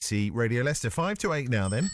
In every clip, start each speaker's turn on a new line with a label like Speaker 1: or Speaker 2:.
Speaker 1: See Radio Leicester, 5 to 8 now then.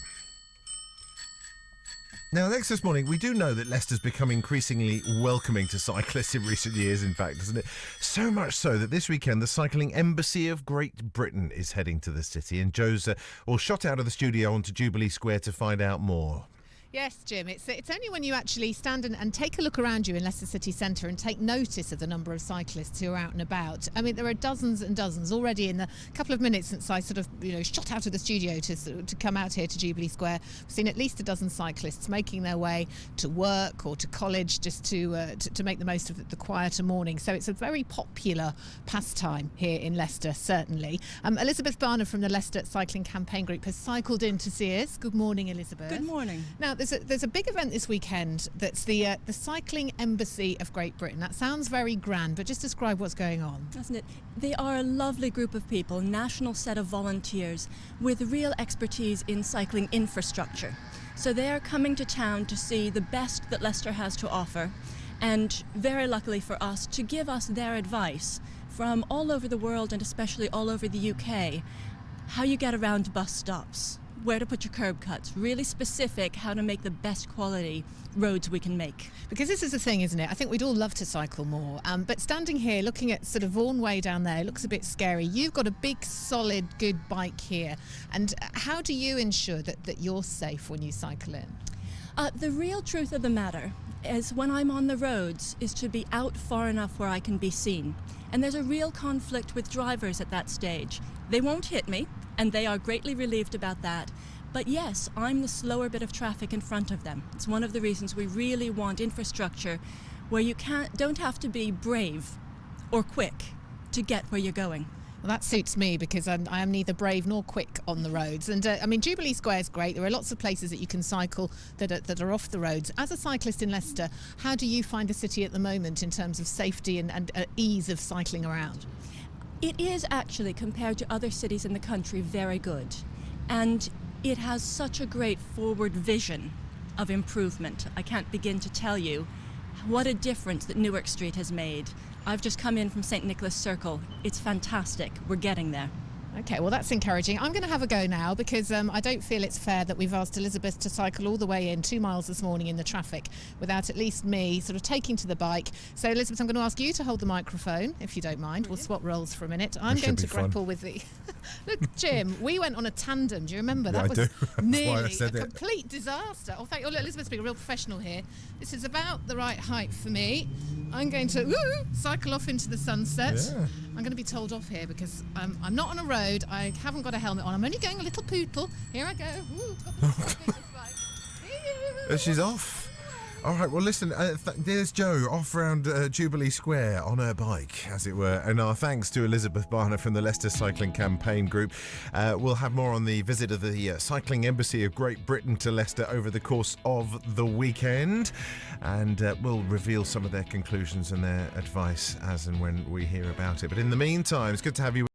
Speaker 1: Now, next this morning, we do know that Leicester's become increasingly welcoming to cyclists in recent years, in fact, isn't it? So much so that this weekend, the Cycling Embassy of Great Britain is heading to the city, and Joe's all shot out of the studio onto Jubilee Square to find out more.
Speaker 2: Yes, Jim, it's only when you actually stand and take a look around you in Leicester City Centre and take notice of the number of cyclists who are out and about. I mean, there are dozens and dozens already in the couple of minutes since I sort of, shot out of the studio to come out here to Jubilee Square. We've seen at least a dozen cyclists making their way to work or to college just to make the most of the quieter morning. So it's a very popular pastime here in Leicester, certainly. Elizabeth Barner from the Leicester Cycling Campaign Group has cycled in to see us. Good morning, Elizabeth.
Speaker 3: Good morning.
Speaker 2: Now, there's a big event this weekend that's the Cycling Embassy of Great Britain. That sounds very grand, but just describe what's going on.
Speaker 3: Doesn't it? They are a lovely group of people, national set of volunteers with real expertise in cycling infrastructure. So they are coming to town to see the best that Leicester has to offer, and very luckily for us, to give us their advice from all over the world and especially all over the UK, how you get around bus stops, where to put your curb cuts, really specific how to make the best quality roads we can make.
Speaker 2: Because this is the thing, isn't it? I think we'd all love to cycle more, but standing here looking at sort of Vaughan Way down there, it looks a bit scary. You've got a big, solid, good bike here, and how do you ensure that you're safe when you cycle in?
Speaker 3: The real truth of the matter is when I'm on the roads is to be out far enough where I can be seen. And there's a real conflict with drivers at that stage. They won't hit me, and they are greatly relieved about that. But yes, I'm the slower bit of traffic in front of them. It's one of the reasons we really want infrastructure where you don't have to be brave or quick to get where you're going.
Speaker 2: Well, that suits me because I am neither brave nor quick on the roads. And Jubilee Square is great. There are lots of places that you can cycle that are off the roads. As a cyclist in Leicester, how do you find the city at the moment in terms of safety and ease of cycling around?
Speaker 3: It is actually, compared to other cities in the country, very good. And it has such a great forward vision of improvement. I can't begin to tell you what a difference that Newark Street has made. I've just come in from St. Nicholas Circle. It's fantastic. We're getting there.
Speaker 2: Okay, well, that's encouraging. I'm going to have a go now because I don't feel it's fair that we've asked Elizabeth to cycle all the way in 2 miles this morning in the traffic without at least me sort of taking to the bike. So, Elizabeth, I'm going to ask you to hold the microphone, if you don't mind. Brilliant. We'll swap roles for a minute. I'm going to grapple with the... Look, Jim, we went on a tandem. Do you remember?
Speaker 1: Yeah,
Speaker 2: that was nearly a
Speaker 1: it.
Speaker 2: complete disaster. Oh, thank you. Oh, look, Elizabeth's being a real professional here. This is about the right height for me. I'm going to cycle off into the sunset.
Speaker 1: Yeah.
Speaker 2: I'm going to be told off here because I'm not on a road. I haven't got a helmet on. I'm only going a little poodle. Here I go.
Speaker 1: She's off. All right, well, listen, there's Jo off round Jubilee Square on her bike, as it were. And our thanks to Elizabeth Barner from the Leicester Cycling Campaign Group. We'll have more on the visit of the Cycling Embassy of Great Britain to Leicester over the course of the weekend. And we'll reveal some of their conclusions and their advice as and when we hear about it. But in the meantime, it's good to have you